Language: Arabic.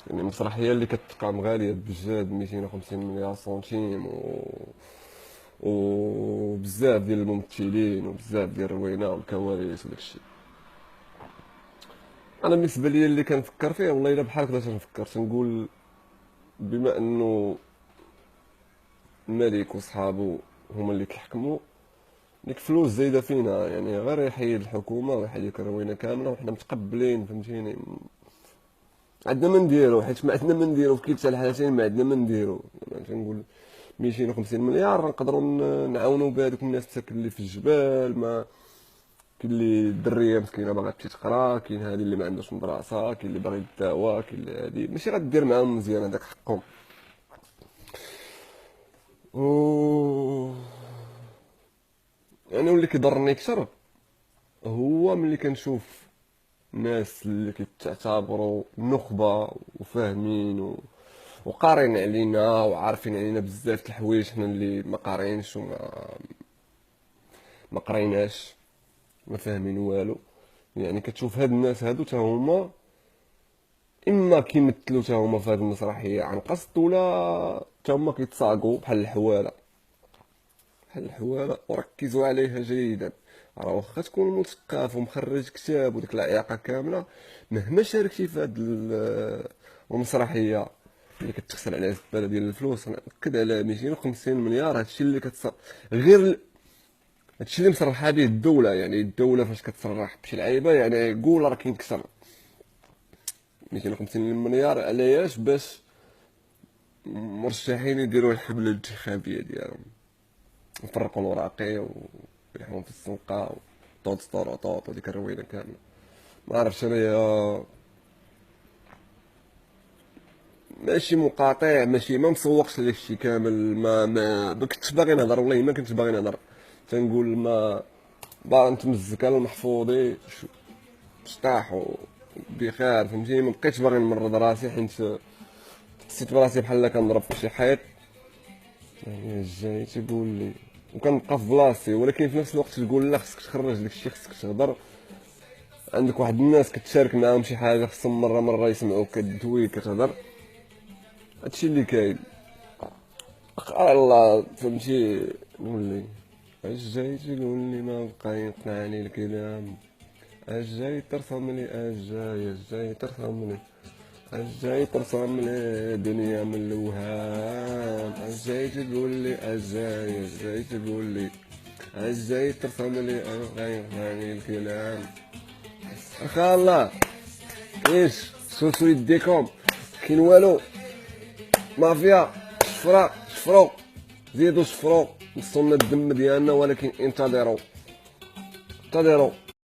يعني المسرحيه اللي كتقام غاليه بجد 250 مليار سنتيم وبزاف ديال الممثلين وبزاف ديال الروينه والكواليس وداكشي. انا بالنسبه لي اللي كنفكر فيه والله الا بحال هكذا تنفكر تنقول بما انه الملك وصحابه هما اللي كيحكموا، ديك فلوس زايده فينا يعني غير يحيد الحكومه ويحيد ديك الروينه كامله وحنا متقبلين فهمتيني. عندنا ما نديرو حيت ما عندنا ما نديرو في كلتا الحالتين ما عندنا ما نديرو. يعني تنقول 250 مليار نقدروا نعاونوا بهذوك الناس حتى اللي في الجبال، ما كاين اللي الدريه مسكينه باغا تمشي تقرا، كاين هادي اللي ما عندوش مدرسه، كاين اللي باغي يداوى، كاين اللي هادي ماشي غدير معاهم مزيان هذاك حقهم. و يعني واللي كيضرني اكثر هو ملي كنشوف ناس اللي كيتعتبروا نخبه وفاهمين وقارين علينا وعارفين علينا بزاف د الحوايج، حنا اللي ما قارينش ما قريناش ما فاهمين والو. يعني كتشوف هاد الناس هادو تا هما اما كيمثلوا تا هما في هاد المسرحيه عن قصد، ولا تا هما كيتصاقوا بحال الحواله بحال الحواله. وركزوا عليها جيدا، راه واخا تكون مثقف ومخرج كتاب وديك الاعاقه كامله، مهما شاركتي في هاد المسرحيه اللي كتخسر عليها الزباله ديال الفلوس، انا ناكد على 250 مليار هادشي اللي غير هادشي اللي مصرحها به الدوله. يعني الدوله فاش كتصرح بشي لعيبه يعني قول راه كينكسر 250 مليار علاش؟ باش مرشحين يديروا الحمله الانتخابيه ديالهم، يفرقوا الوراقي ويلحقهم في السنقه وطوط سطور طوط وديك الروينه كامله. ما عرفتش انايا، ماشي مقاطع، ماشي ما مسوقش لك الشيء كامل، ما كنتش باغي نهضر والله ما كنتش باغي نهضر. تنقول ما باغي نتمزك على المحفوظي شطاح بخير فهمتيني. ما بقيتش باغي نمرض راسي حيت حسيت براسي بحال كنضرب في شي حيط. يعني جاي تيقول لي وكنبقى في بلاصتي، ولكن في نفس الوقت تقول لا خصك تخرج داكشي، خصك تهضر. عندك واحد الناس كتشارك معاهم شي حاجه خصهم مره يسمعوك كدوي كتهضر. هادشي اللي كاين. على الله فهمتي. نقول لي اش جاي تقول لي ما بقى يقنعني الكلام، اش جاي ترسم لي، اش جاي ترسم لي، اش جاي ترسم لي دنيا من الاوهام، اش جاي تقول لي، اش جاي تقول لي، اش جاي ترسم لي، اش جاي يقنعني الكلام. اخا الله ايش سوسو يديكم كاين والو. مافيا شفرو زيدوا شفرو، نصونا الدم ديالنا، ولكن انتظروا